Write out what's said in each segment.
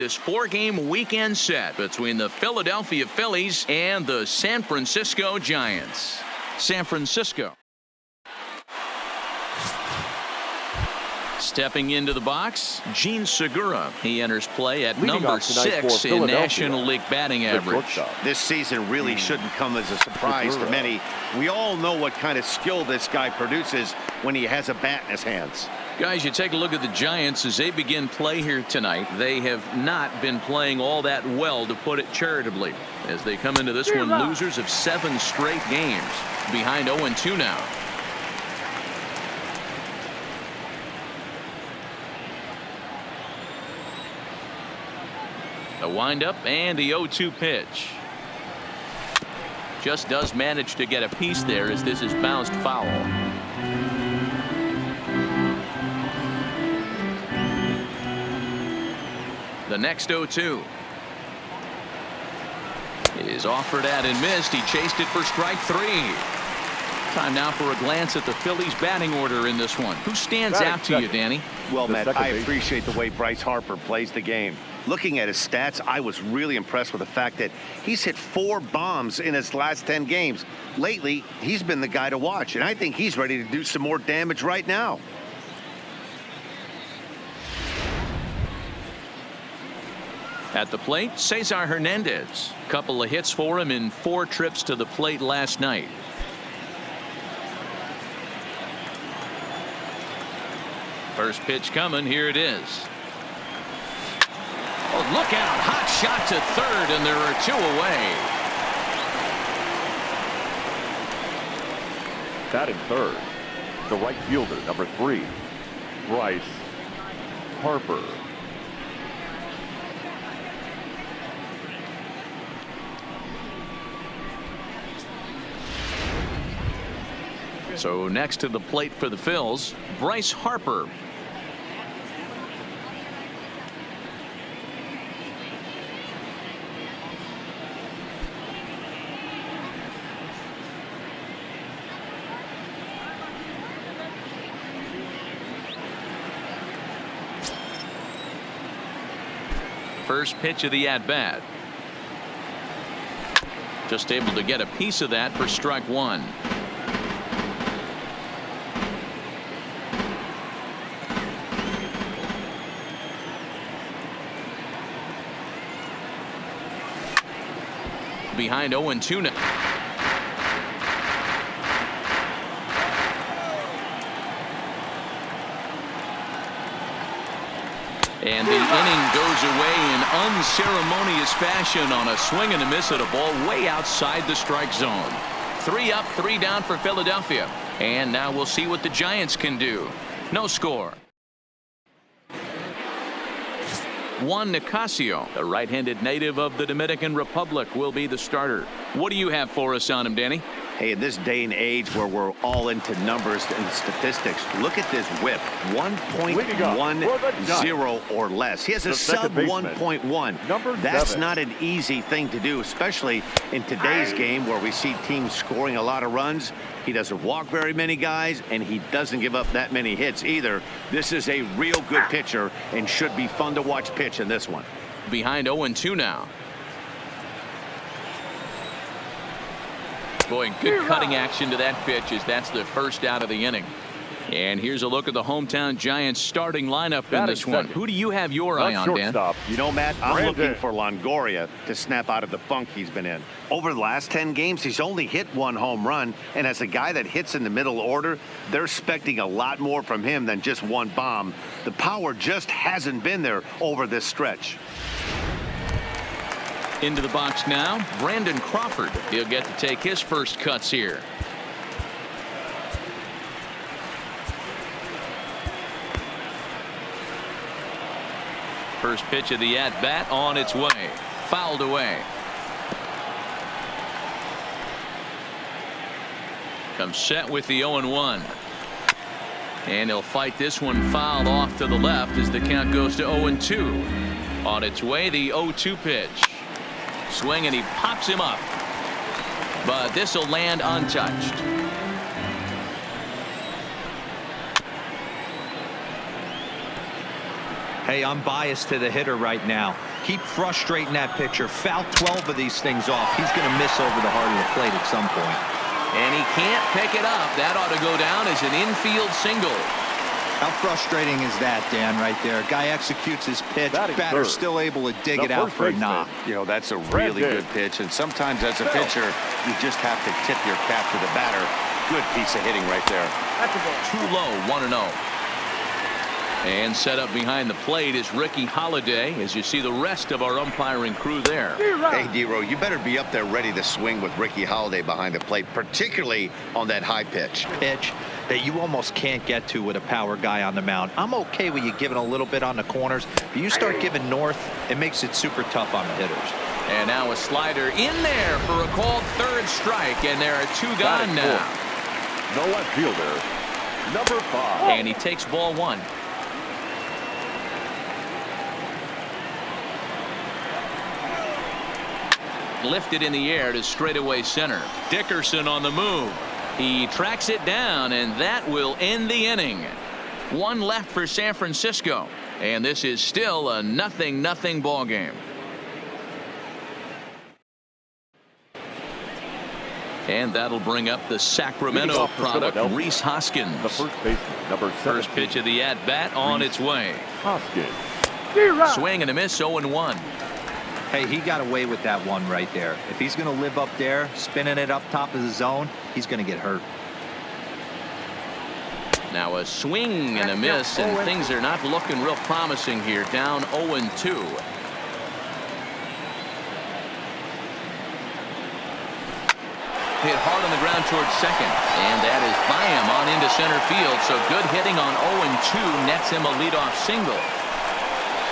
This four-game weekend set between the Philadelphia Phillies and the San Francisco Giants. San Francisco. Stepping into the box, Gene Segura. He enters play at number 6 in National League batting average. This season really shouldn't come as a surprise to many. We all know what kind of skill this guy produces when he has a bat in his hands. Guys, you take a look at the Giants as they begin play here tonight. They have not been playing all that well, to put it charitably, as they come into this one losers of 7 straight games, behind 0-2 now. The windup and the 0-2 pitch. Just does manage to get a piece there as this is bounced foul. The next 0-2 is offered at and missed. He chased it for strike 3. Time now for a glance at the Phillies batting order in this one. Who stands out to you, Danny? Well, Matt, I appreciate the way Bryce Harper plays the game. Looking at his stats, I was really impressed with the fact that he's hit 4 bombs in his last 10 games. Lately, he's been the guy to watch, and I think he's ready to do some more damage right now. At the plate, Cesar Hernandez. Couple of hits for him in 4 trips to the plate last night. First pitch coming. Here it is. Oh, look out. Hot shot to third, and there are 2 away. Batting third, the right fielder, number 3, Bryce Harper. So next to the plate for the Phils, Bryce Harper. First pitch of the at-bat. Just able to get a piece of that for strike 1. Behind 0-2 now. And the inning goes away in unceremonious fashion on a swing and a miss at a ball way outside the strike zone. 3 up, 3 down for Philadelphia. And now we'll see what the Giants can do. No score. Juan Nicasio, the right-handed native of the Dominican Republic, will be the starter. What do you have for us on him, Danny? Hey, in this day and age where we're all into numbers and statistics, look at this whip. 1.10 or less. He has a sub 1.1. That's not an easy thing to do, especially in today's game where we see teams scoring a lot of runs. He doesn't walk very many guys, and he doesn't give up that many hits either. This is a real good pitcher and should be fun to watch pitch in this one. Behind 0-2 now. Boy, good cutting action to that pitch as that's the first out of the inning. And here's a look at the hometown Giants starting lineup in this one. Who do you have your eye on, Dan? You know, Matt, I'm looking for Longoria to snap out of the funk he's been in. Over the last 10 games, he's only hit 1 home run. And as a guy that hits in the middle order, they're expecting a lot more from him than just 1 bomb. The power just hasn't been there over this stretch. Into the box now, Brandon Crawford. He'll get to take his first cuts here. First pitch of the at-bat on its way. Fouled away. Comes set with the 0-1. And he'll fight this one fouled off to the left as the count goes to 0-2. On its way, the 0-2 pitch. Swing, and he pops him up. But this will land untouched. Hey, I'm biased to the hitter right now. Keep frustrating that pitcher. Foul 12 of these things off. He's going to miss over the heart of the plate at some point. And he can't pick it up. That ought to go down as an infield single. How frustrating is that, Dan, right there? Guy executes his pitch. Batter's still able to dig it out for a knock. You know, that's a really good pitch. And sometimes as a pitcher, you just have to tip your cap to the batter. Good piece of hitting right there. Too low, 1-0. And set up behind the plate is Ricky Holiday as you see the rest of our umpiring crew there. Hey, D-Row, you better be up there ready to swing with Ricky Holiday behind the plate, particularly on that high pitch. Pitch that you almost can't get to with a power guy on the mound. I'm okay with you giving a little bit on the corners, but you start giving north, it makes it super tough on the hitters. And now a slider in there for a called third strike, and there are two gone now. No left fielder, number 5. And he takes ball 1. Lifted in the air to straightaway center. Dickerson on the move. He tracks it down, and that will end the inning. 1 left for San Francisco, and this is still a 0-0 ball game. And that'll bring up the Sacramento product, Rhys Hoskins. The first baseman, number 17. First pitch of the at-bat on its way. Hoskins. Swing and a miss, 0-1. Hey, he got away with that one right there. If he's going to live up there, spinning it up top of the zone, he's going to get hurt. Now a swing and a miss, and things are not looking real promising here. Down 0-2. Hit hard on the ground towards second, and that is by him on into center field. So good hitting on 0-2 nets him a leadoff single.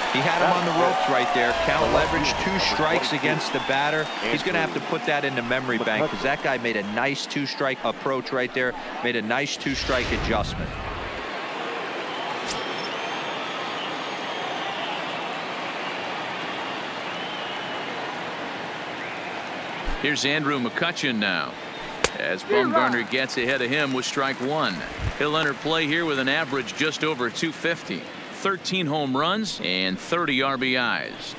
He had him on the ropes right there. Count leverage, 2 strikes against the batter. He's going to have to put that in the memory bank because that guy made a nice 2-strike approach right there. Made a nice 2-strike adjustment. Here's Andrew McCutchen now, as Bumgarner gets ahead of him with strike 1. He'll enter play here with an average just over 250. 13 home runs and 30 RBIs.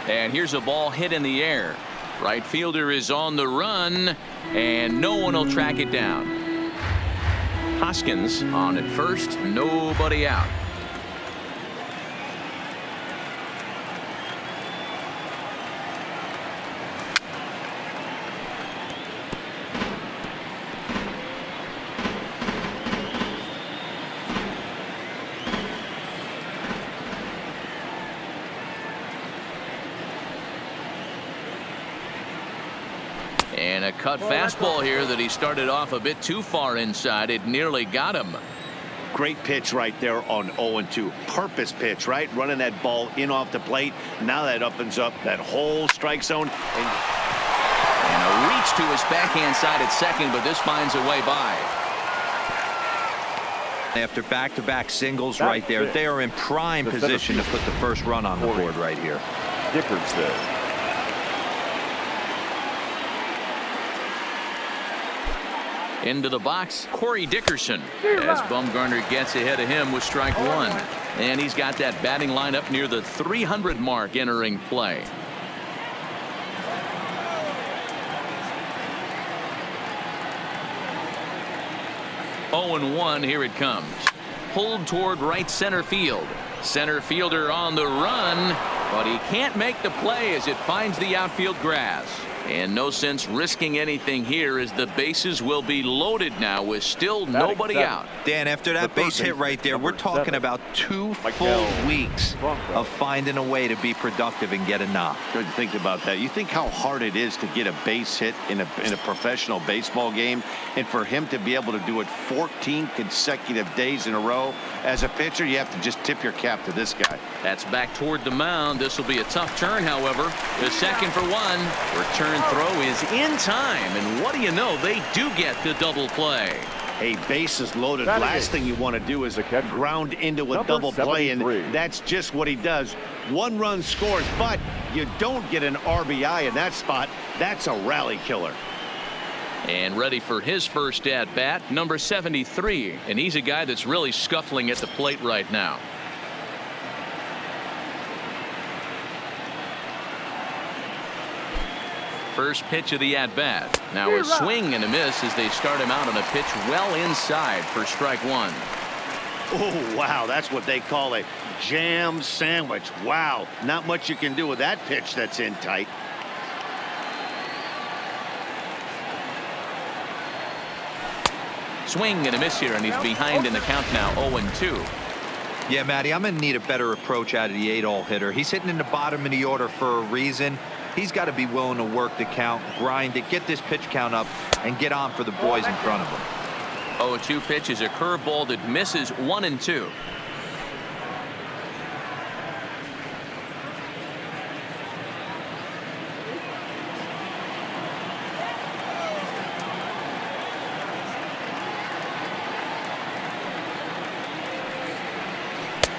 And here's a ball hit in the air. Right fielder is on the run, and no one will track it down. Hoskins on at first, nobody out. And a cut fastball here that he started off a bit too far inside. It nearly got him. Great pitch right there on 0-2. Purpose pitch, right? Running that ball in off the plate. Now that opens up that whole strike zone. And a reach to his backhand side at second, but this finds a way by. After back-to-back singles right there, they are in prime position to put the first run on the board right here. Dickerson. Into the box, Corey Dickerson, as Bumgarner gets ahead of him with strike 1. And he's got that batting lineup near the 300 mark entering play. Oh and 1, here it comes. Pulled toward right center field. Center fielder on the run, but he can't make the play as it finds the outfield grass. And no sense risking anything here as the bases will be loaded now with still nobody out. Dan, after that base hit right there, we're talking about 2 full weeks of finding a way to be productive and get a knock. Good to think about that. You think how hard it is to get a base hit in a professional baseball game, and for him to be able to do it 14 consecutive days in a row. As a pitcher, you have to just tip your cap to this guy. That's back toward the mound. This will be a tough turn, however. The second for 1. Return throw is in time, and what do you know, they do get the double play. Hey, bases loaded. Last thing you want to do is ground into a double play, and that's just what he does. 1 run scores, but you don't get an RBI in that spot. That's a rally killer. And ready for his first at bat, number 73, and he's a guy that's really scuffling at the plate right now. First pitch of the at bat. Now a swing and a miss as they start him out on a pitch well inside for strike one. Oh, wow, that's what they call a jam sandwich. Wow, not much you can do with that pitch that's in tight. Swing and a miss here, and he's behind in the count now, 0-2. Yeah, Matty, I'm going to need a better approach out of the 8-hole hitter. He's hitting in the bottom of the order for a reason. He's got to be willing to work the count, grind it, get this pitch count up, and get on for the boys in front of him. 0-2 pitch is a curveball that misses 1-2.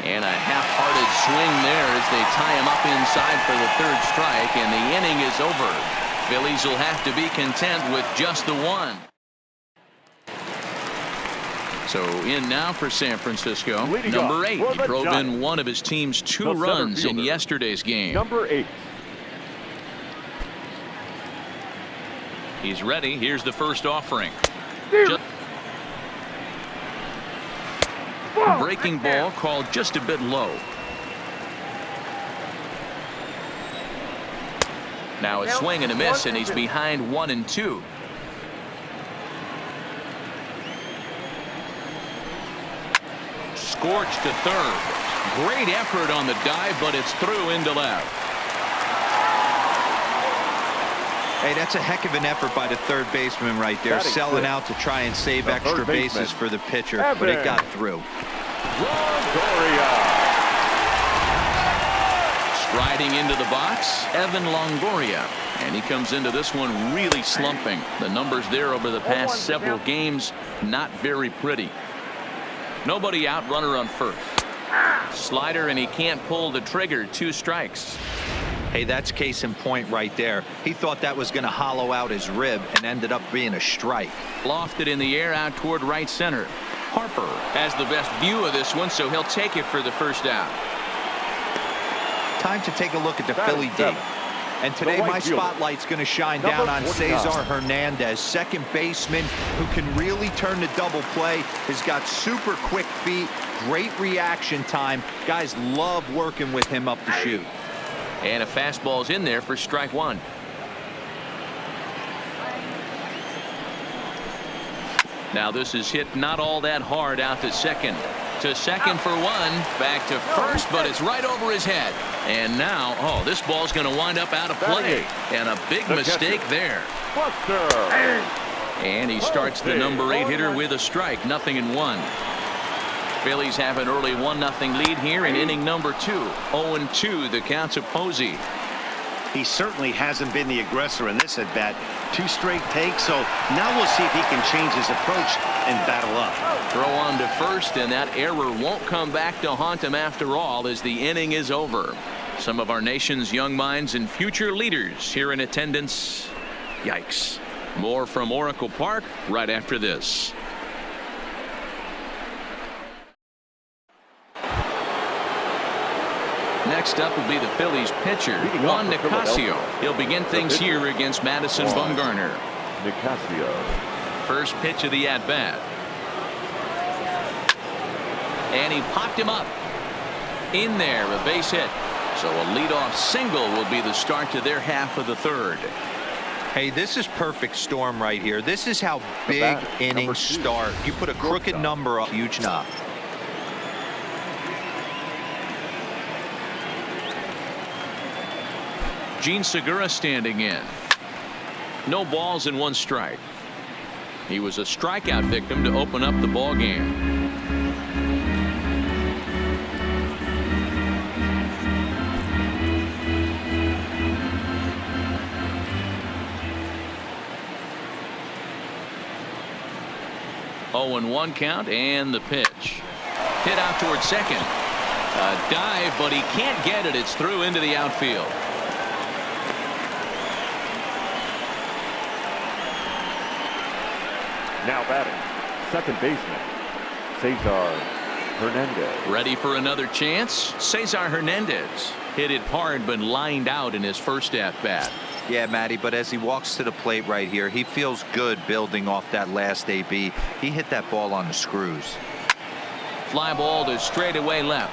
And a half-hearted swing there as they tie him up inside for the third strike, and the inning is over. Phillies will have to be content with just the one. So in now for San Francisco, number 8. He drove in one of his team's 2 runs in yesterday's game. Number 8. He's ready. Here's the first offering. Breaking ball called just a bit low. Now a swing and a miss, and he's behind 1-2. Scorched to third. Great effort on the dive, but it's through into left. Hey, that's a heck of an effort by the third baseman right there, selling out to try and save extra bases for the pitcher, but it got through. Striding into the box, Evan Longoria, and he comes into this one really slumping. The numbers there over the past several games, not very pretty. Nobody out, runner on first. Slider, and he can't pull the trigger. 2 strikes. Hey, that's case in point right there. He thought that was going to hollow out his rib and ended up being a strike. Lofted in the air out toward right center. Harper has the best view of this one, so he'll take it for the first out. Time to take a look at the Philly D. And today my spotlight's going to shine down on Cesar Hernandez, second baseman who can really turn the double play. Has got super quick feet, great reaction time. Guys love working with him up the chute. And a fastball's in there for strike one. Now this is hit not all that hard out to second. To second for one. Back to first, but it's right over his head. And now, oh, this ball's going to wind up out of play. And a big mistake there. And he starts the number 8 hitter with a strike. 0-1. Phillies have an early 1-0 lead here in inning number 2. 0-2 the count's of Posey. He certainly hasn't been the aggressor in this at bat. 2 straight takes, so now we'll see if he can change his approach and battle up. Throw on to first, and that error won't come back to haunt him after all as the inning is over. Some of our nation's young minds and future leaders here in attendance. Yikes. More from Oracle Park right after this. Next up will be the Phillies pitcher, Juan Nicasio. He'll begin things here against Madison Bumgarner. Nicasio. First pitch of the at-bat. And he popped him up. In there, a base hit. So a leadoff single will be the start to their half of the third. Hey, this is perfect storm right here. This is how big innings start. You put a crooked number up, huge knock. Gene Segura standing in. No balls and 1 strike. He was a strikeout victim to open up the ball game. Oh, and 1 count, and the pitch. Hit out towards second. A dive, but he can't get it. It's through into the outfield. Now batting, second baseman, Cesar Hernandez. Ready for another chance? Cesar Hernandez hit it hard but lined out in his first at-bat. Yeah, Matty, but as he walks to the plate right here, he feels good building off that last AB. He hit that ball on the screws. Fly ball to straightaway left.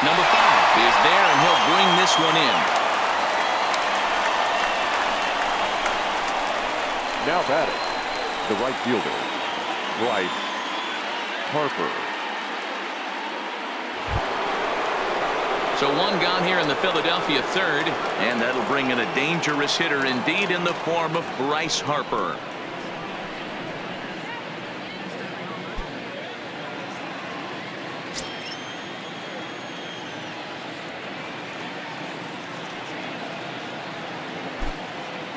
Number 5 is there, and he'll bring this one in. Now batting, the right fielder, Bryce Harper. So one gone here in the Philadelphia third, and that'll bring in a dangerous hitter indeed in the form of Bryce Harper.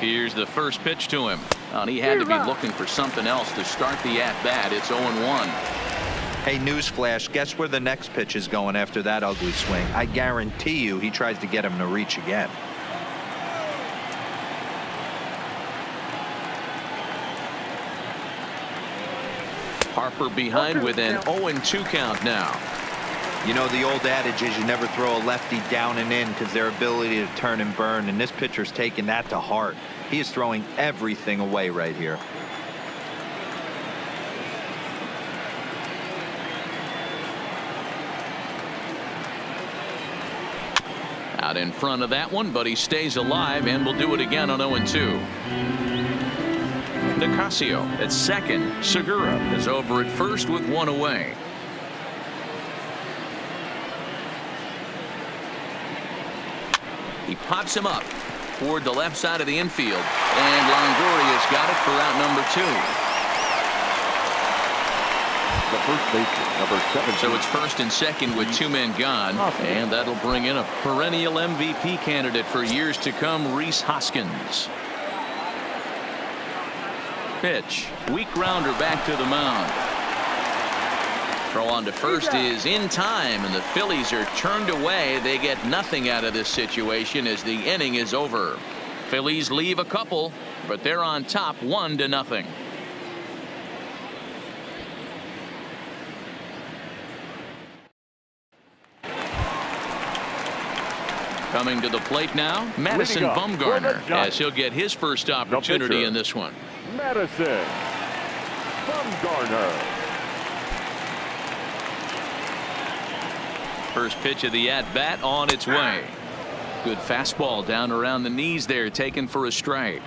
Here's the first pitch to him. And he had to be looking for something else to start the at-bat. It's 0-1. Hey, newsflash, guess where the next pitch is going after that ugly swing? I guarantee you he tries to get him to reach again. Harper behind with an 0-2 count now. You know, the old adage is you never throw a lefty down and in because their ability to turn and burn, and this pitcher's taking that to heart. He is throwing everything away right here. Out in front of that one, but he stays alive and will do it again on 0-2. Nicasio at second. Segura is over at first with one away. He pops him up toward the left side of the infield, and Longoria's got it for out number 2. The first baseman, number 7. So it's first and second with 2 men gone, and that'll bring in a perennial MVP candidate for years to come, Rhys Hoskins. Pitch, weak grounder back to the mound. Throw on to first is in time, and the Phillies are turned away. They get nothing out of this situation as the inning is over. Phillies leave a couple, but they're on top 1-0. Coming to the plate now, Madison Bumgarner, as he'll get his first opportunity in this one. Madison Bumgarner. First pitch of the at-bat on its way. Good fastball down around the knees there, taken for a strike.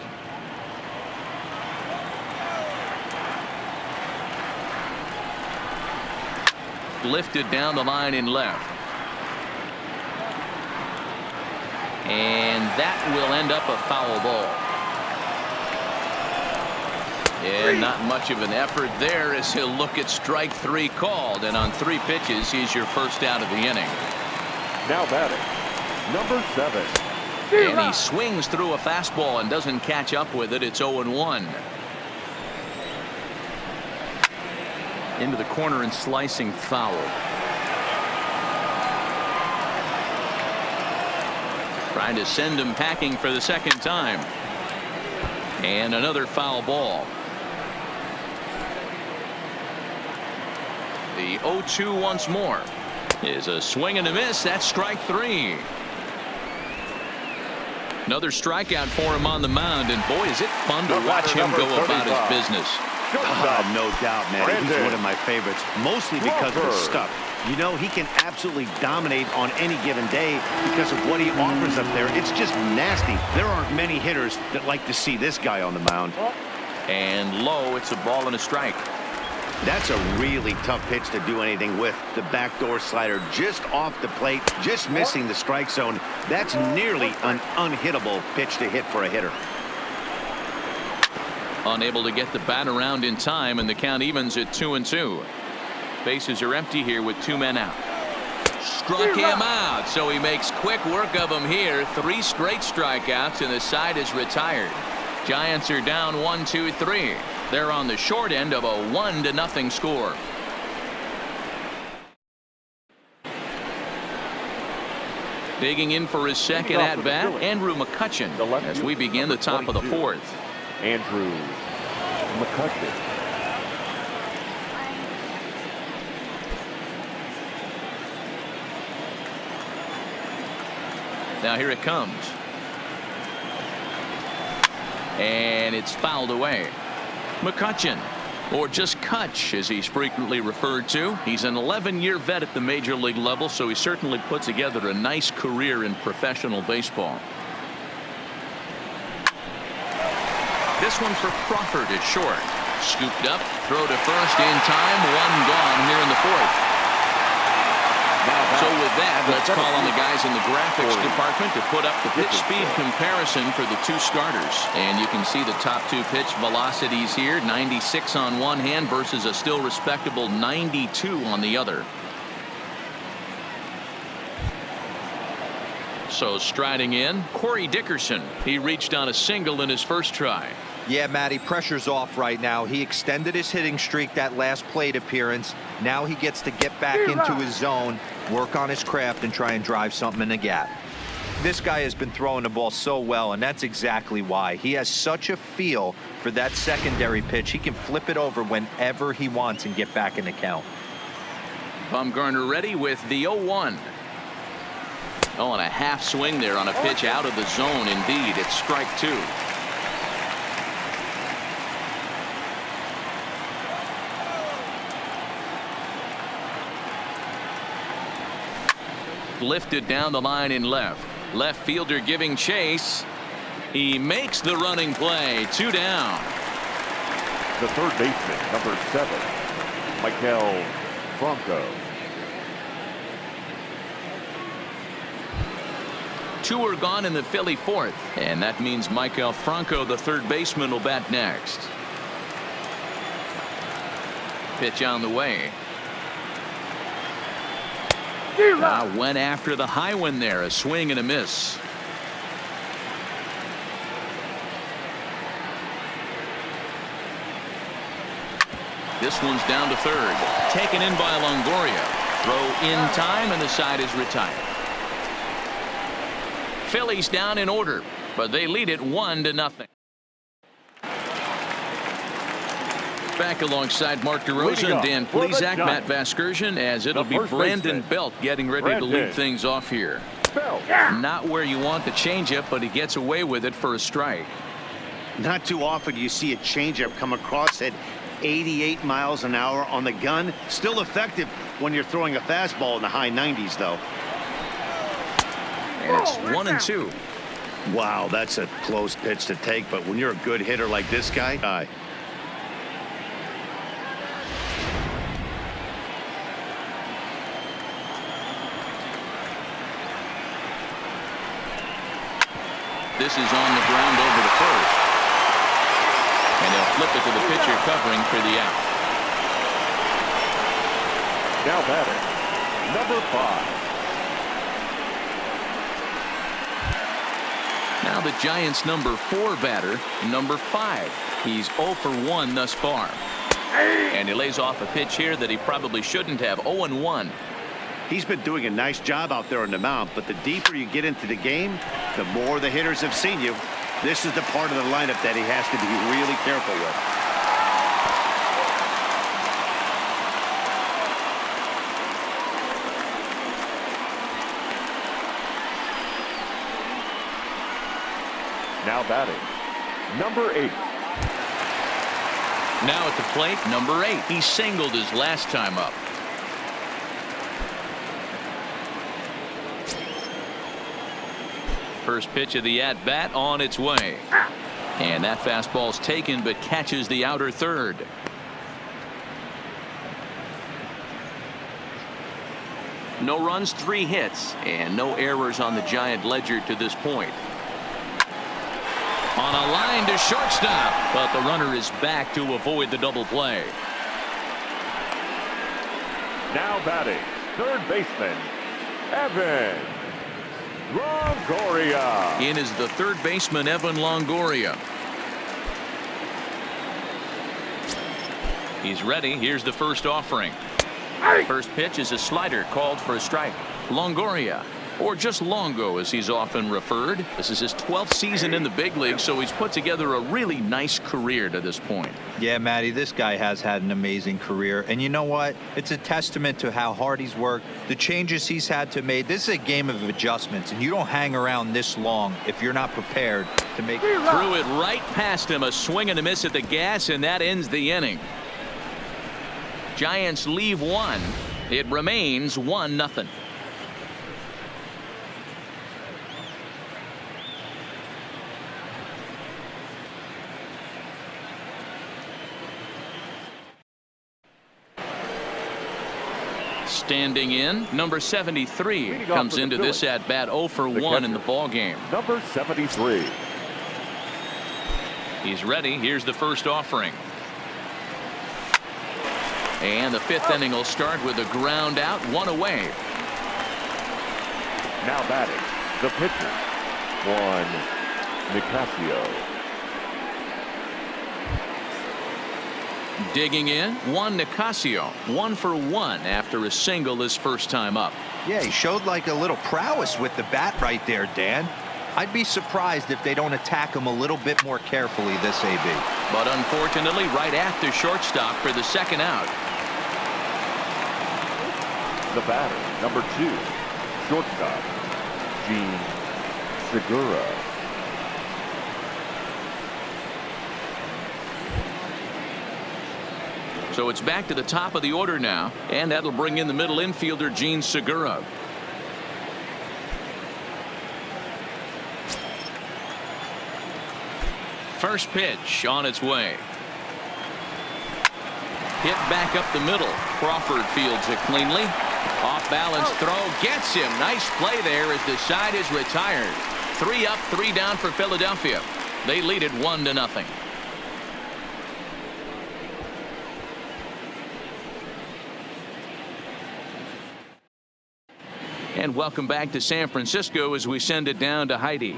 Lifted down the line in left. And that will end up a foul ball. And not much of an effort there as he'll look at strike 3 called, and on 3 pitches he's your first out of the inning. Now batting, number 7. And he swings through a fastball and doesn't catch up with it. It's 0-1. Into the corner and slicing foul. Trying to send him packing for the second time. And another foul ball. The 0-2 once more is a swing and a miss. That's strike 3. Another strikeout for him on the mound, and boy, is it fun to watch him go about his business. No doubt, man. He's one of my favorites, mostly because of his stuff. You know, he can absolutely dominate on any given day because of what he offers up there. It's just nasty. There aren't many hitters that like to see this guy on the mound. And low, it's a ball and a strike. That's a really tough pitch to do anything with. The backdoor slider just off the plate, just missing the strike zone. That's nearly an unhittable pitch to hit for a hitter. Unable to get the bat around in time, and the count evens at 2-2. Bases are empty here with 2 men out. Struck him out, so he makes quick work of him here. 3 straight strikeouts, and the side is retired. Giants are down 1-2-3. They're on the short end of a 1-0 score. Digging in for his second at-bat, Andrew McCutchen, as we begin the top of the 4th. Andrew McCutcheon. Now here it comes. And it's fouled away. McCutcheon, or just Kutch as he's frequently referred to. He's an 11-year vet at the major league level, so he certainly put together a nice career in professional baseball. This one for Crawford is short. Scooped up, throw to first in time, one gone here in the fourth. So with that, let's call on the guys in the graphics department to put up the pitch speed comparison for the two starters. And you can see the top two pitch velocities here, 96 on one hand versus a still respectable 92 on the other. So striding in, Corey Dickerson. He reached on a single in his first try. Yeah, Matty, pressure's off right now. He extended his hitting streak that last plate appearance. Now he gets to get back into his zone, work on his craft, and try and drive something in the gap. This guy has been throwing the ball so well, and that's exactly why. He has such a feel for that secondary pitch. He can flip it over whenever he wants and get back in the count. Bumgarner ready with the 0-1. Oh, and a half swing there on a pitch out of the zone. Indeed, it's strike two. Lifted down the line in left. Left fielder giving chase. He makes the running play. Two down. The third baseman, number 7, Maikel Franco. Two are gone in the Philly fourth, and that means Maikel Franco, the third baseman, will bat next. Pitch on the way. Went after the high one there. A swing and a miss. This one's down to third. Taken in by Longoria. Throw in time, and the side is retired. Phillies down in order, but they lead it 1-0. Back alongside Mark DeRosa and Dan Plesac, Matt Vasgersian, as it'll be Brandon Belt getting ready to lead things off here. Not where you want the changeup, but he gets away with it for a strike. Not too often you see a changeup come across at 88 miles an hour on the gun. Still effective when you're throwing a fastball in the high 90s, though. And it's 1-2. Wow, that's a close pitch to take, but when you're a good hitter like this guy, This is on the ground over to first. And they'll flip it to the pitcher covering for the out. Now batting, number 5. Now the Giants' number 4 batter, number 5. He's 0 for 1 thus far. And he lays off a pitch here that he probably shouldn't have. 0-1. he's been doing a nice job out there on the mound, but the deeper you get into the game, the more the hitters have seen you. This is the part of the lineup that he has to be really careful with. Now batting, number 8. Now at the plate, number 8. He singled his last time up. First pitch of the at-bat on its way. And that fastball's taken but catches the outer third. No runs, 3 hits, and no errors on the Giant ledger to this point. On a line to shortstop, but the runner is back to avoid the double play. Now batting, third baseman, Evan Longoria. In is the third baseman, Evan Longoria. He's ready. Here's the first offering. First pitch is a slider called for a strike. Longoria or just Longo as he's often referred. This is his 12th season in the big league, so he's put together a really nice career to this point. Yeah, Matty, this guy has had an amazing career. And you know what? It's a testament to how hard he's worked, the changes he's had to make. This is a game of adjustments, and you don't hang around this long if you're not prepared to make it. Threw it right past him, a swing and a miss at the gas, and that ends the inning. Giants leave one. It remains 1-0. Standing in, number 73 comes into this at bat 0 for 1 in the ball game. Number 73. He's ready. Here's the first offering. And the 5th inning will start with a ground out, 1 away. Now batting, the pitcher, Juan Nicasio. Digging in, Juan Nicasio, 1 for 1 after a single his first time up. Yeah, he showed like a little prowess with the bat right there, Dan. I'd be surprised if they don't attack him a little bit more carefully this AB. But unfortunately, right after shortstop for the second out. The batter, number 2, shortstop, Gene Segura. So it's back to the top of the order now, and that'll bring in the middle infielder, Gene Segura. First pitch on its way. Hit back up the middle. Crawford fields it cleanly. Off balance throw gets him. Nice play there as the side is retired. 3 up, 3 down for Philadelphia. They lead it 1-0. And welcome back to San Francisco as we send it down to Heidi.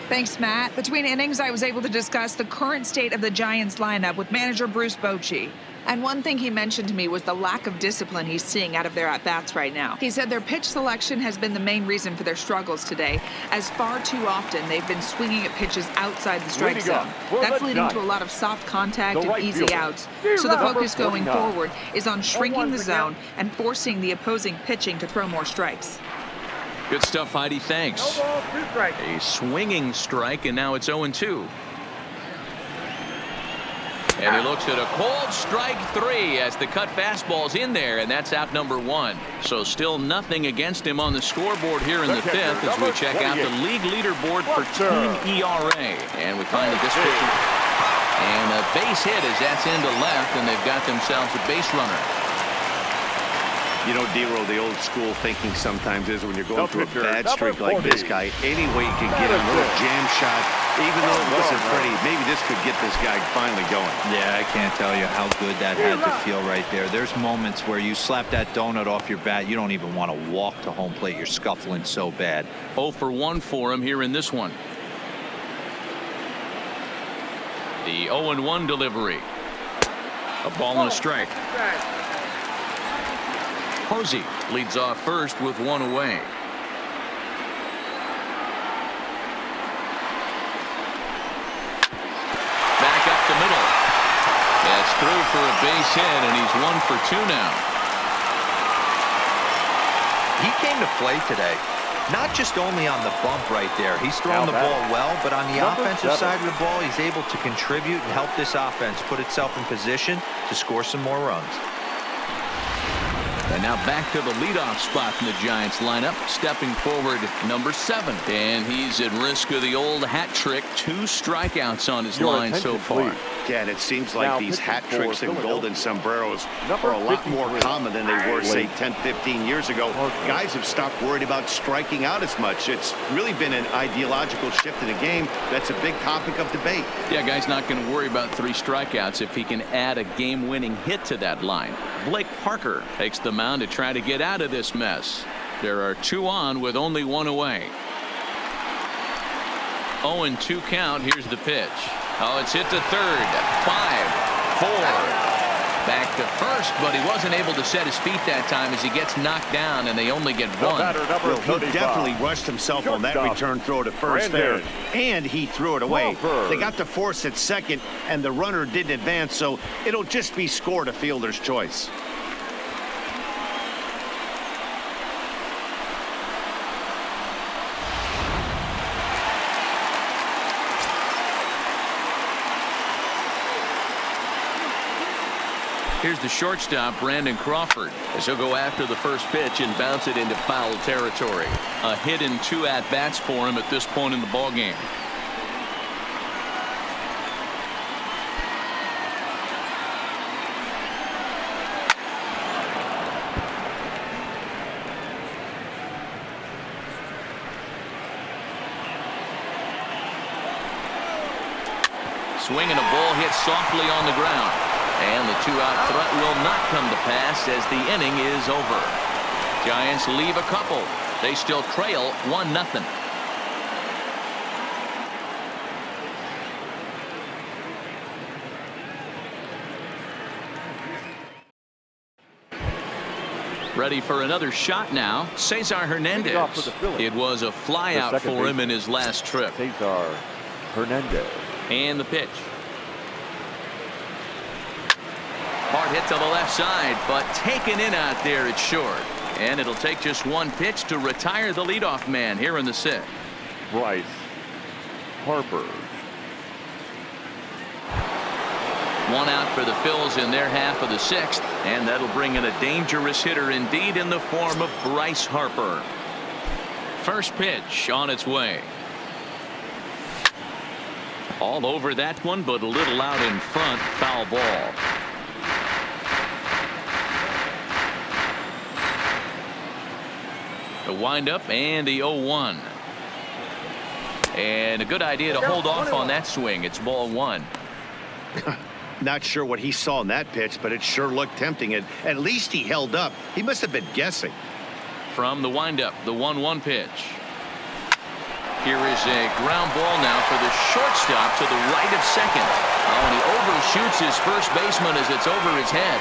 Thanks, Matt. Between innings, I was able to discuss the current state of the Giants lineup with manager Bruce Bochy. And one thing he mentioned to me was the lack of discipline he's seeing out of their at-bats right now. He said their pitch selection has been the main reason for their struggles today, as far too often they've been swinging at pitches outside the strike zone. That's leading to a lot of soft contact and easy outs. So the focus going forward is on shrinking the zone and forcing the opposing pitching to throw more strikes. Good stuff, Heidi. Thanks. A swinging strike, and now it's 0-2. And he looks at a cold strike 3 as the cut fastball's in there, and that's out number 1. So still nothing against him on the scoreboard here in the 5th as we check out the league leaderboard for team ERA. And we find that this pitcher, and a base hit as that's into left, and they've got themselves a base runner. You know, D-Roll, the old school thinking sometimes is when you're going through a bad streak like this guy, any way you can get a little jam shot, even though it wasn't pretty, maybe this could get this guy finally going. Yeah, I can't tell you how good that had to feel right there. There's moments where you slap that donut off your bat, you don't even want to walk to home plate. You're scuffling so bad. 0 for 1 for him here in this one. The 0-1 delivery. A ball and a strike. Posey leads off first with 1 away. Back up the middle. That's through for a base hit, and he's 1 for 2 now. He came to play today. Not just only on the bump right there. He's throwing the ball well, but on the offensive side of the ball, he's able to contribute and help this offense put itself in position to score some more runs. And now back to the leadoff spot in the Giants lineup. Stepping forward, number 7. And he's at risk of the old hat trick. 2 strikeouts on his line so far. Yeah, and it seems like these hat tricks and golden sombreros are a lot more common than they were, say, 10, 15 years ago. Guys have stopped worried about striking out as much. It's really been an ideological shift in the game. That's a big topic of debate. Yeah, guy's not going to worry about 3 strikeouts if he can add a game-winning hit to that line. Blake Parker takes the mound to try to get out of this mess. There are 2 on with only 1 away. 0-2 count. Here's the pitch. Oh, it's hit to third. 5, 4, Back to first, but he wasn't able to set his feet that time as he gets knocked down, and they only get one. Well, he definitely rushed himself on that return throw to first there, and he threw it away. They got the force at second, and the runner didn't advance, so it'll just be scored a fielder's choice. Here's the shortstop, Brandon Crawford, as he'll go after the first pitch and bounce it into foul territory. A hit in 2 at-bats for him at this point in the ballgame. Swinging a ball hit softly on the ground. And the 2-out threat will not come to pass as the inning is over. Giants leave a couple. They still trail 1-0. Ready for another shot now. Cesar Hernandez. It was a flyout for him in his last trip. Cesar Hernandez. And the pitch. Hard hit to the left side, but taken in out there, it's short. And it'll take just one pitch to retire the leadoff man here in the 6th. Bryce Harper. 1 out for the Phils in their half of the 6th, and that'll bring in a dangerous hitter indeed in the form of Bryce Harper. First pitch on its way. All over that one, but a little out in front. Foul ball. The windup and the 0-1. And a good idea to hold off on that swing. It's ball 1. Not sure what he saw in that pitch, but it sure looked tempting. And at least he held up. He must have been guessing. From the windup, the 1-1 pitch. Here is a ground ball now for the shortstop to the right of second. Oh, and he overshoots his first baseman as it's over his head.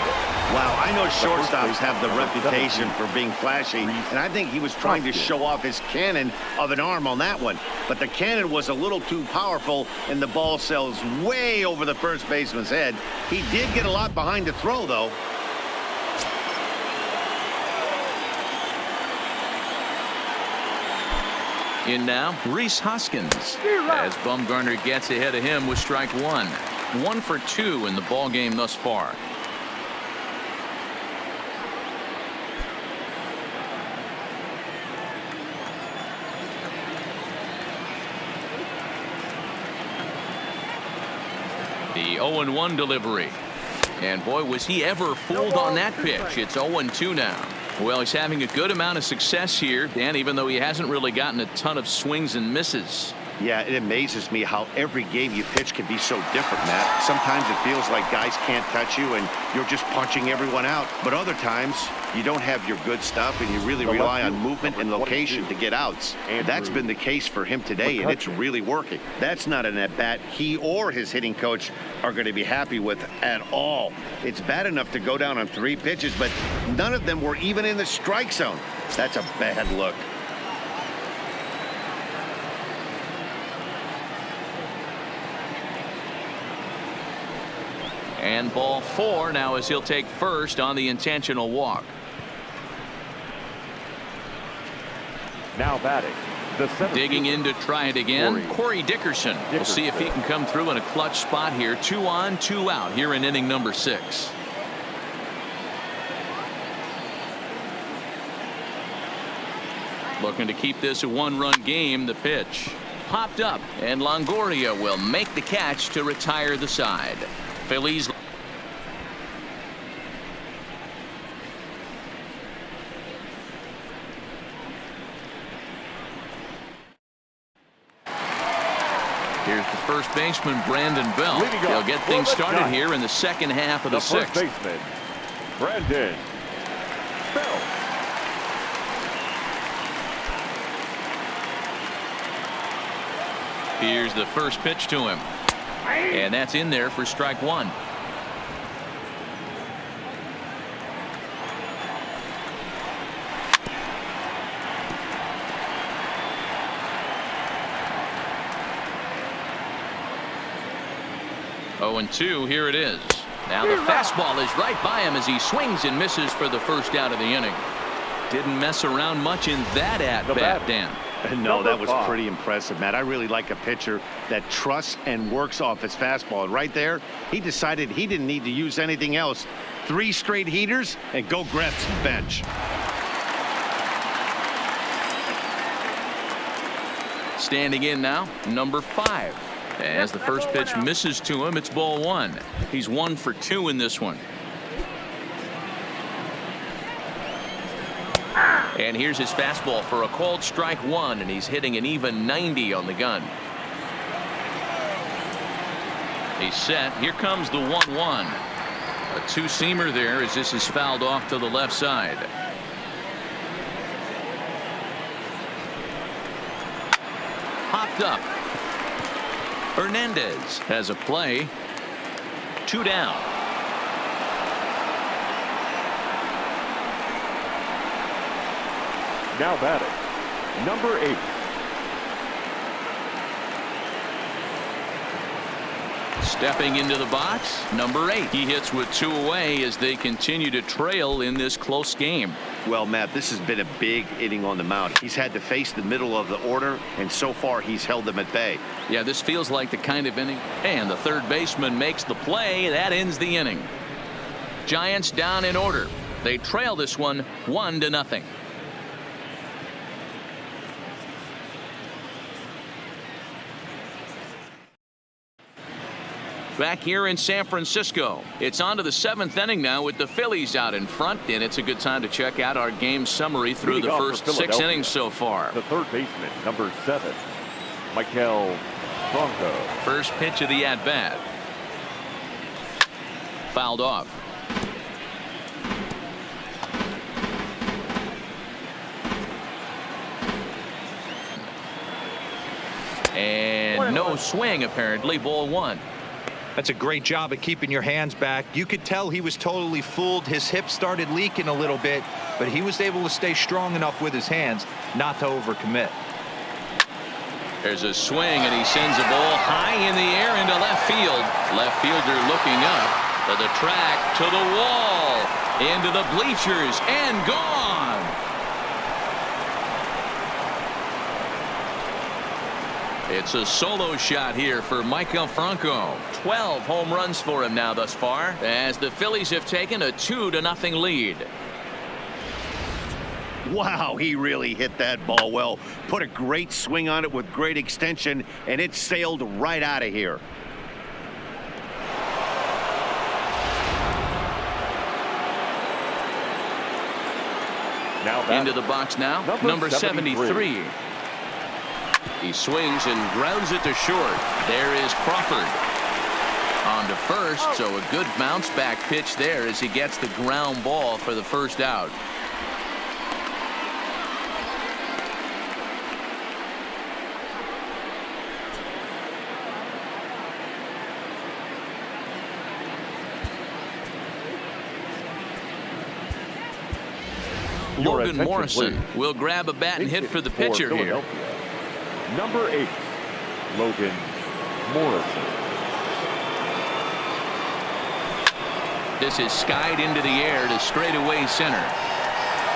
Wow, I know shortstops have the reputation for being flashy, and I think he was trying to show off his cannon of an arm on that one. But the cannon was a little too powerful, and the ball sails way over the first baseman's head. He did get a lot behind the throw, though. In now, Rhys Hoskins, as Bumgarner gets ahead of him with strike 1. 1 for 2 in the ball game thus far. The 0-1 delivery. And boy, was he ever fooled on that pitch. It's 0-2 now. Well, he's having a good amount of success here, Dan, even though he hasn't really gotten a ton of swings and misses. Yeah, it amazes me how every game you pitch can be so different, Matt. Sometimes it feels like guys can't touch you and you're just punching everyone out. But other times you don't have your good stuff and you really rely on movement and location to get outs. And that's been the case for him today, and it's really working. That's not an at-bat he or his hitting coach are going to be happy with at all. It's bad enough to go down on 3 pitches, but none of them were even in the strike zone. That's a bad look. And ball 4 now as he'll take first on the intentional walk. Now batting. Digging in to try it again. Corey Dickerson. We'll see if he can come through in a clutch spot here. 2 on, 2 out here in inning number 6. Looking to keep this a 1-run game. The pitch popped up, and Longoria will make the catch to retire the side. Phillies. Here's the first baseman, Brandon Bell. He'll get things started here in the second half of the 6th. First baseman, Brandon Bell. Here's the first pitch to him. And that's in there for strike 1. 0-2, here it is. Now the fastball is right by him as he swings and misses for the first out of the inning. Didn't mess around much in that at-bat, Dan. No, that was pretty impressive, Matt. I really like a pitcher that trusts and works off his fastball. And right there, he decided he didn't need to use anything else. 3 straight heaters and go grab some bench. Standing in now, number 5. As the first pitch misses to him, it's ball 1. He's 1 for 2 in this one. And here's his fastball for a called strike 1, and he's hitting an even 90 on the gun. He's set. Here comes the 1-1. A 2-seamer there as this is fouled off to the left side. Hopped up. Hernandez has a play. 2 down. Now batting, number 8. Stepping into the box, number 8. He hits with 2 away as they continue to trail in this close game. Well, Matt, this has been a big inning on the mound. He's had to face the middle of the order, and so far he's held them at bay. Yeah, this feels like the kind of inning. And the third baseman makes the play. That ends the inning. Giants down in order. They trail this one 1-0. Back here in San Francisco, it's on to the 7th inning now with the Phillies out in front, and it's a good time to check out our game summary through the first 6 innings so far. The third baseman, number 7, Michael Franco. First pitch of the at-bat. Fouled off. And no swing, apparently. Ball 1. That's a great job of keeping your hands back. You could tell he was totally fooled. His hip started leaking a little bit, but he was able to stay strong enough with his hands not to overcommit. There's a swing, and he sends a ball high in the air into left field. Left fielder looking up to the track, to the wall, into the bleachers, and gone. It's a solo shot here for Michael Franco. 12 home runs for him now thus far, as the Phillies have taken a 2-0 lead. Wow, he really hit that ball well. Put a great swing on it with great extension, and it sailed right out of here. Now into the box now, number 73. He swings and grounds it to short. There is Crawford on to first, so a good bounce back pitch there as he gets the ground ball for the first out. Logan Morrison will grab a bat and hit for the pitcher here. Number 8, Logan Morrison. This is skied into the air to straightaway center.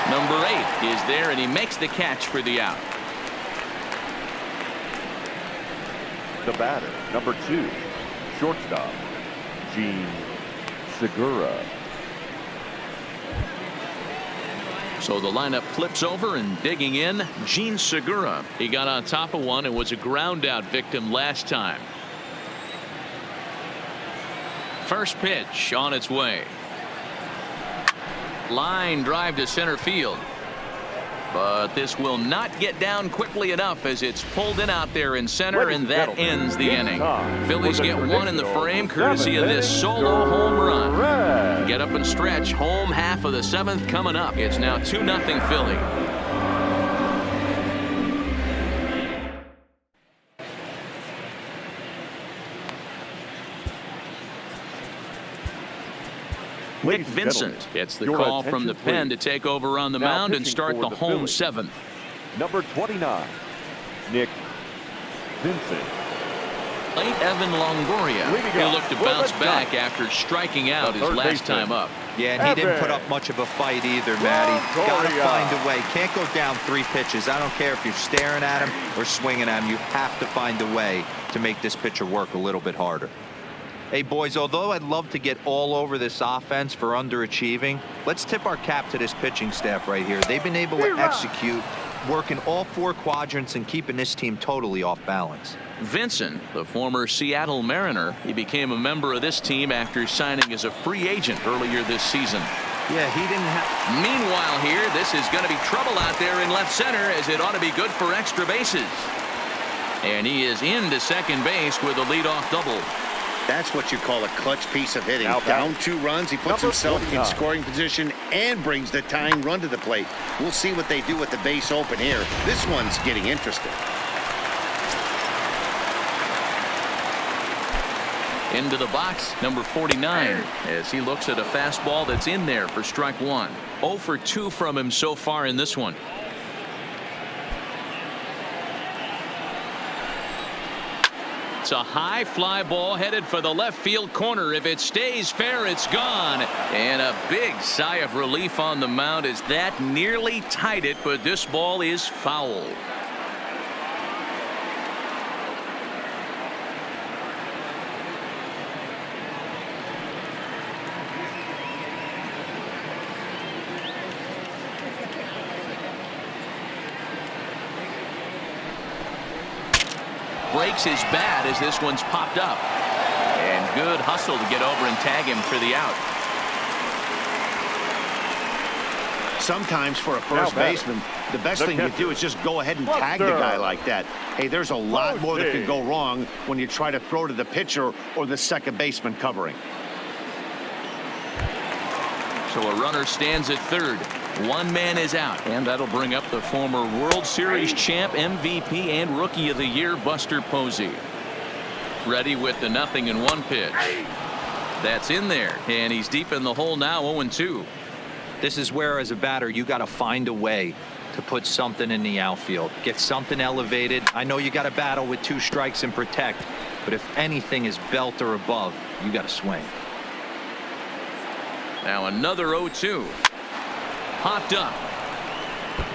Number 8 is there, and he makes the catch for the out. The batter, number 2, shortstop, Gene Segura. So the lineup flips over, and digging in, Gene Segura. He got on top of one and was a ground out victim last time. First pitch on its way. Line drive to center field. But this will not get down quickly enough as it's pulled in out there in center, and that ends the inning. Phillies get one in the frame courtesy of this solo home run. Get up and stretch. Home half of the 7th coming up. It's now 2-0 Philly. Nick Vincent gets the call from the pen to take over on the mound and start the home 7th. Number 29, Nick Vincent. plate, Evan Longoria. He'll look to bounce back after striking out his last time up. Yeah, and he didn't put up much of a fight either, Matty. Got to find a way. Can't go down 3 pitches. I don't care if you're staring at him or swinging at him. You have to find a way to make this pitcher work a little bit harder. Hey, boys, although I'd love to get all over this offense for underachieving, let's tip our cap to this pitching staff right here. They've been able to execute, working all 4 quadrants and keeping this team totally off balance. Vincent, the former Seattle Mariner, he became a member of this team after signing as a free agent earlier this season. Yeah, he didn't have... Meanwhile here, this is going to be trouble out there in left center, as it ought to be good for extra bases. And he is into second base with a leadoff double. That's what you call a clutch piece of hitting. Down 2 runs, he puts himself in scoring position and brings the tying run to the plate. We'll see what they do with the base open here. This one's getting interesting. Into the box, number 49, as he looks at a fastball that's in there for strike 1. 0 for 2 from him so far in this one. It's a high fly ball headed for the left field corner. If it stays fair, it's gone. And a big sigh of relief on the mound as that nearly tied it, but this ball is foul. Breaks his bat as this one's popped up. And good hustle to get over and tag him for the out. Sometimes for a first baseman, the best thing you do is just go ahead and tag the guy like that. Hey, there's a lot more that can go wrong when you try to throw to the pitcher or the second baseman covering. So a runner stands at third. 1 man is out, and that'll bring up the former World Series champ, MVP, and Rookie of the Year, Buster Posey. Ready with the 0-1 pitch. That's in there, and he's deep in the hole now, 0-2. This is where, as a batter, you got to find a way to put something in the outfield. Get something elevated. I know you got to battle with 2 strikes and protect, but if anything is belt or above, you got to swing. Now another 0-2. Popped up.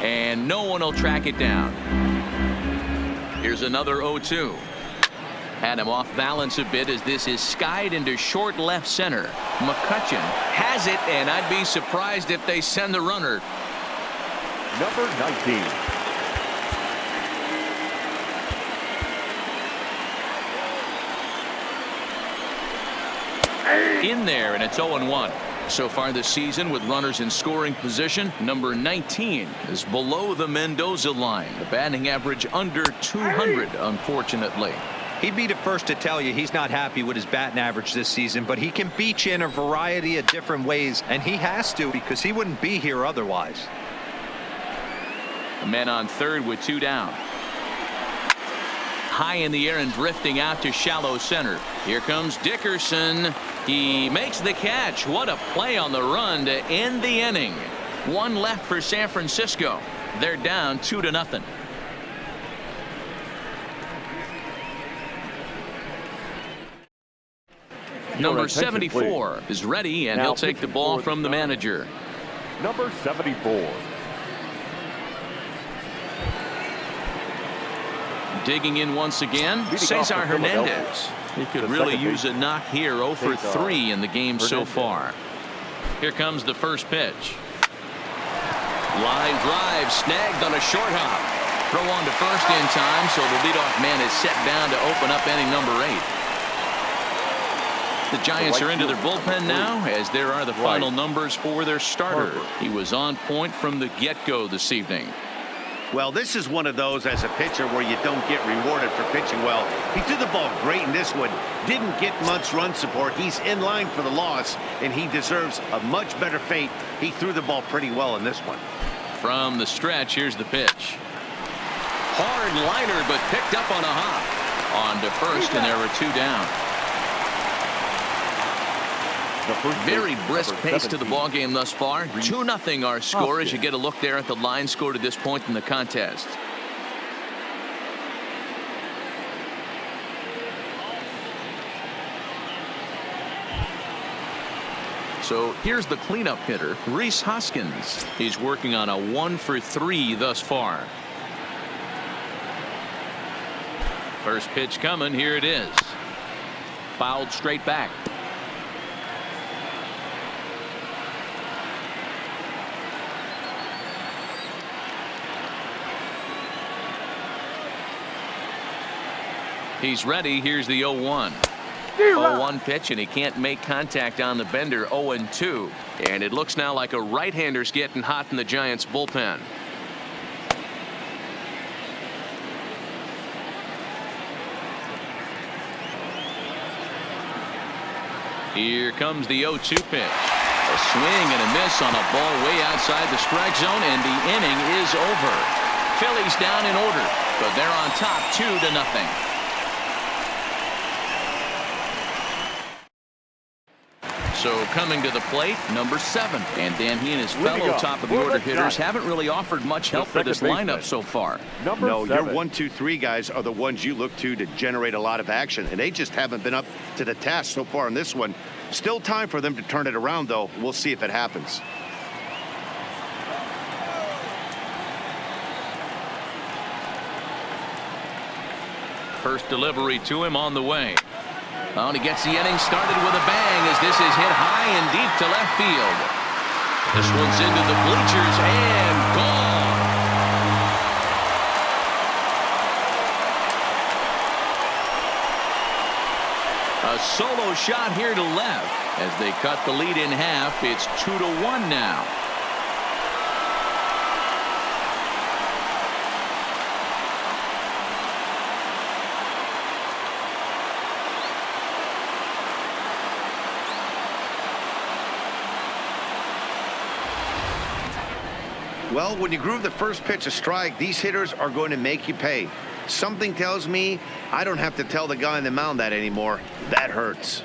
And no one will track it down. Here's another 0-2. Had him off balance a bit as this is skied into short left center. McCutchen has it, and I'd be surprised if they send the runner. Number 19. In there, and it's 0-1. So far this season with runners in scoring position, number 19 is below the Mendoza line. The batting average under 200, unfortunately. He'd be the first to tell you he's not happy with his batting average this season, but he can beat you in a variety of different ways, and he has to because he wouldn't be here otherwise. A man on third with 2 down. High in the air and drifting out to shallow center. Here comes Dickerson. He makes the catch. What a play on the run to end the inning. 1 left for San Francisco. They're down 2-0. Number 74 is ready, and he'll take the ball from the manager. Number 74. Digging in once again, Cesar Hernandez. He could really use a knock here. 0 for 3 in the game so far. Here comes the first pitch. Line drive snagged on a short hop. Throw on to first in time, so the leadoff man is set down to open up inning number 8. The Giants are into their bullpen now, as there are the final numbers for their starter. He was on point from the get-go this evening. Well, this is one of those as a pitcher where you don't get rewarded for pitching well. He threw the ball great in this one. Didn't get much run support. He's in line for the loss, and he deserves a much better fate. He threw the ball pretty well in this one. From the stretch, here's the pitch. Hard liner, but picked up on a hop. On to first, and there were 2 down. Very brisk pace to the ball game thus far. 2-0 our score as you get a look there at the line score to this point in the contest. So here's the cleanup hitter, Rhys Hoskins. He's working on a 1-for-3 thus far. First pitch coming. Here it is. Fouled straight back. He's ready. Here's the 0-1. 0-1 pitch, and he can't make contact on the bender. 0-2. And it looks now like a right-hander's getting hot in the Giants bullpen. Here comes the 0-2 pitch. A swing and a miss on a ball way outside the strike zone, and the inning is over. Phillies down in order, but they're on top 2-0. So coming to the plate, number 7. And Dan, he and his fellow top of the order hitters haven't really offered much help for this lineup so far. No, your 1, 2, 3 guys are the ones you look to generate a lot of action, and they just haven't been up to the task so far in this one. Still time for them to turn it around, though. We'll see if it happens. First delivery to him on the way. Oh, and he gets the inning started with a bang as this is hit high and deep to left field. This one's into the bleachers and gone. A solo shot here to left as they cut the lead in half. It's 2-1 now. Well, when you groove the first pitch a strike, these hitters are going to make you pay. Something tells me I don't have to tell the guy on the mound that anymore. That hurts.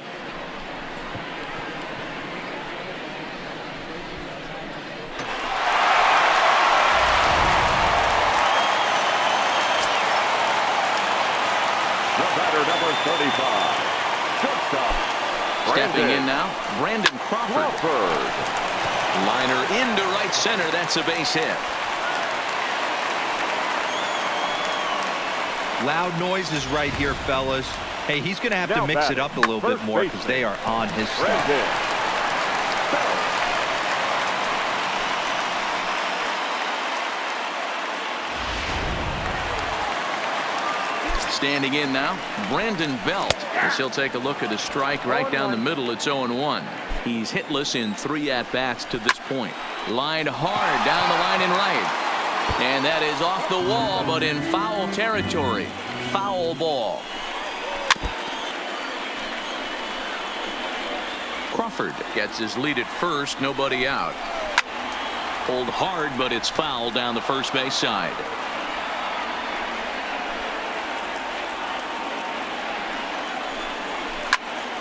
The batter, number 35. Shortstop. Stepping in now, Brandon Crawford. Liner into right center. That's a base hit. Loud noises right here, fellas. Hey, he's going to have to mix it up a little bit more because they are on his stuff. Standing in now, Brandon Belt. As he'll take a look at a strike right down the middle. It's 0-1. He's hitless in 3 at-bats to this point. Lined hard down the line in right. And that is off the wall, but in foul territory. Foul ball. Crawford gets his lead at first. Nobody out. Pulled hard, but it's foul down the first base side.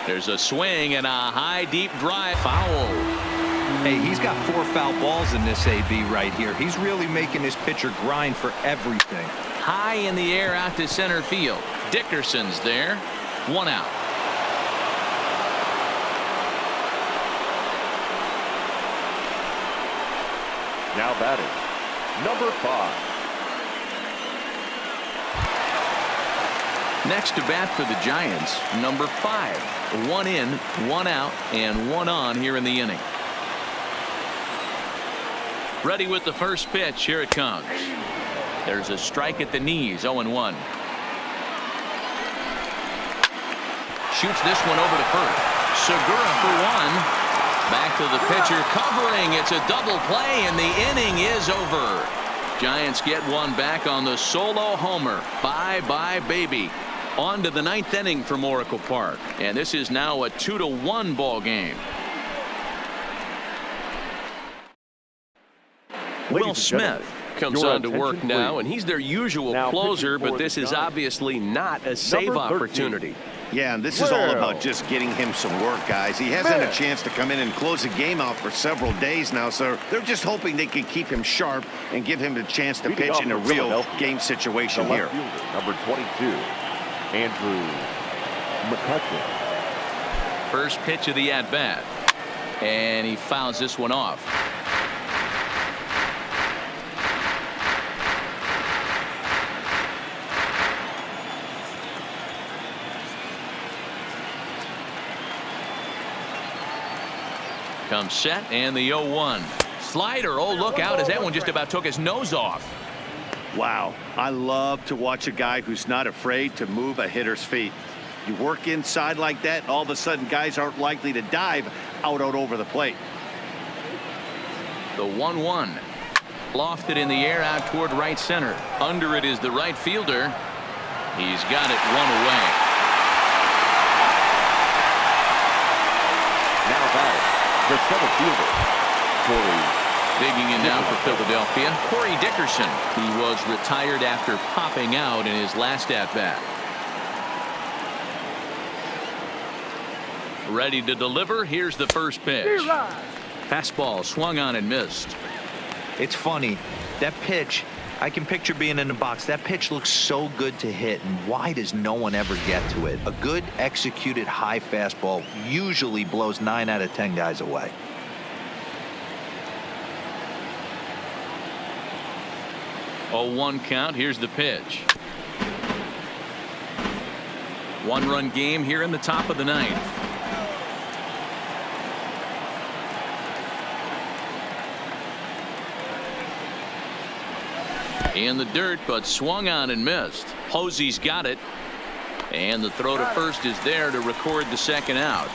There's a swing and a high deep drive. Foul. Hey, he's got 4 foul balls in this AB right here. He's really making his pitcher grind for everything. High in the air out to center field. Dickerson's there. 1 out. Now batting, number 5. Next to bat for the Giants, number 5. 1 in, 1 out, and 1 on here in the inning. Ready with the first pitch. Here it comes. There's a strike at the knees. 0-1. Shoots this one over to first. Segura for 1. Back to the pitcher covering. It's a double play, and the inning is over. Giants get 1 back on the solo homer. Bye-bye, baby. On to the 9th inning from Oracle Park. And this is now a 2-1 ball game. Will Smith comes on to work now, and he's their usual closer, but this is obviously not a save opportunity. Yeah, and this is all about just getting him some work, guys. He hasn't had a chance to come in and close the game out for several days now, so they're just hoping they can keep him sharp and give him the chance to pitch in a real game situation here. Number 22, Andrew McCutcheon. First pitch of the at-bat. And he fouls this one off. Comes set and the 0-1. Slider. Oh, look out as that one just about took his nose off. Wow. I love to watch a guy who's not afraid to move a hitter's feet. You work inside like that, all of a sudden guys aren't likely to dive out over the plate. The 1-1. Lofted in the air out toward right center. Under it is the right fielder. He's got it one away. Now batting, the center fielder, Corey. Digging in now for Philadelphia, Corey Dickerson. He was retired after popping out in his last at-bat. Ready to deliver. Here's the first pitch. Fastball swung on and missed. It's funny. That pitch, I can picture being in the box. That pitch looks so good to hit, and why does no one ever get to it? A good executed high fastball usually blows 9 out of 10 guys away. A 1 count. Here's the pitch. 1-run game here in the top of the 9th. In the dirt, but swung on and missed. Posey's got it. And the throw to first is there to record the second out.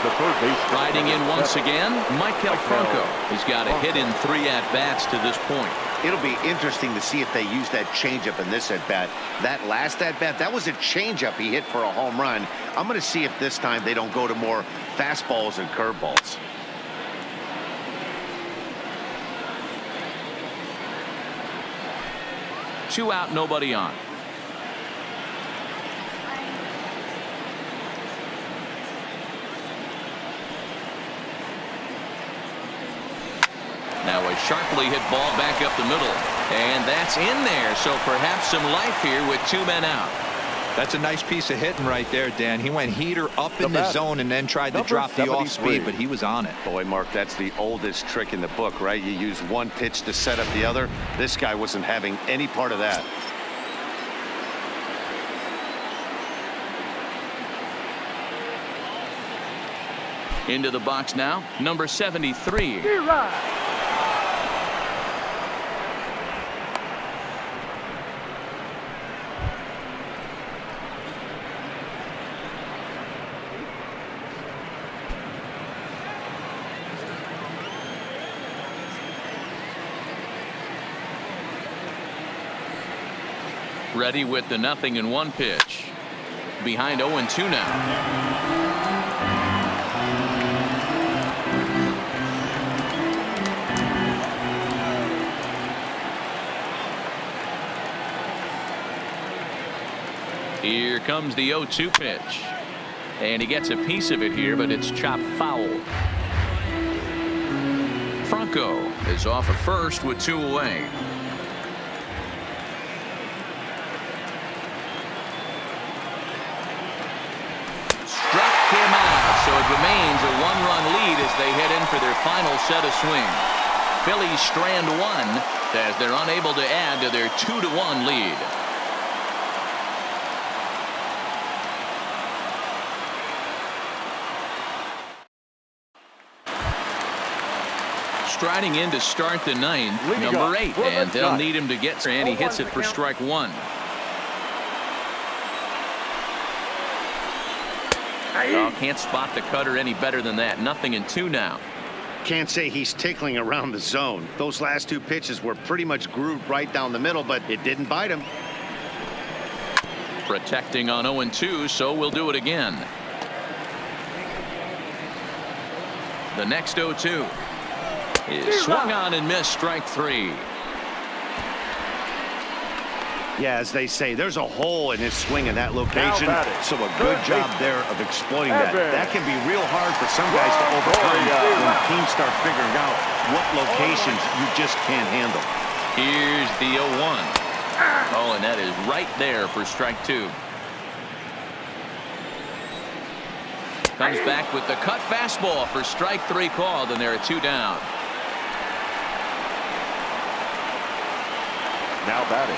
The third base Riding in once again, Michael Franco. He's got a hit in 3 at-bats to this point. It'll be interesting to see if they use that changeup in this at-bat. That last at-bat, that was a changeup he hit for a home run. I'm going to see if this time they don't go to more fastballs and curveballs. Two out, nobody on. Now a sharply hit ball back up the middle. And that's in there. So perhaps some life here with 2 men out. That's a nice piece of hitting right there, Dan. He went heater up in the zone and then tried to drop the off speed, but he was on it. Boy, Mark, that's the oldest trick in the book, right? You use one pitch to set up the other. This guy wasn't having any part of that. Into the box now, number 73. Ready with the 0-1 pitch. Behind 0-2 now. Here comes the 0-2 pitch. And he gets a piece of it here, but it's chopped foul. Franco is off at first with 2 away. Struck him out, so it remains a 1-run lead as they head in for their final set of swings. Phillies strand 1 as they're unable to add to their 2-1 lead. Striding in to start the 9th, number 8, and they'll need him to get, and he hits it for strike 1. Oh, can't spot the cutter any better than that. 0-2 now. Can't say he's tickling around the zone. Those last 2 pitches were pretty much grooved right down the middle, but it didn't bite him. Protecting on 0-2, so we'll do it again. The next 0-2 is swung on and missed, strike 3. Yeah, as they say, there's a hole in his swing in that location, so a good job there of exploiting that. That can be real hard for some guys to overcome when teams start figuring out what locations you just can't handle. Here's the 0-1. Oh, and that is right there for strike 2. Comes back with the cut fastball for strike 3 called, and there are 2 down. Now batting,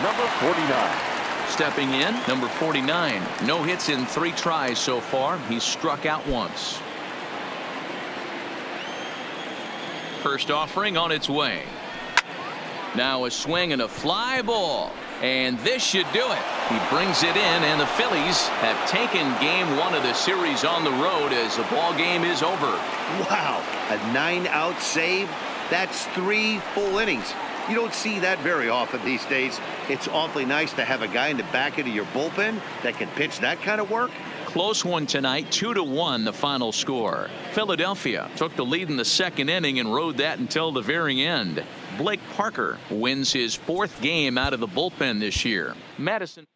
number 49. Stepping in, number 49. No hits in 3 tries so far. He's struck out once. First offering on its way. Now a swing and a fly ball. And this should do it. He brings it in, and the Phillies have taken game 1 of the series on the road as the ball game is over. Wow, a 9-out save? That's 3 full innings. You don't see that very often these days. It's awfully nice to have a guy in the back end of your bullpen that can pitch that kind of work. Close one tonight, 2-1 the final score. Philadelphia took the lead in the 2nd inning and rode that until the very end. Blake Parker wins his 4th game out of the bullpen this year. Madison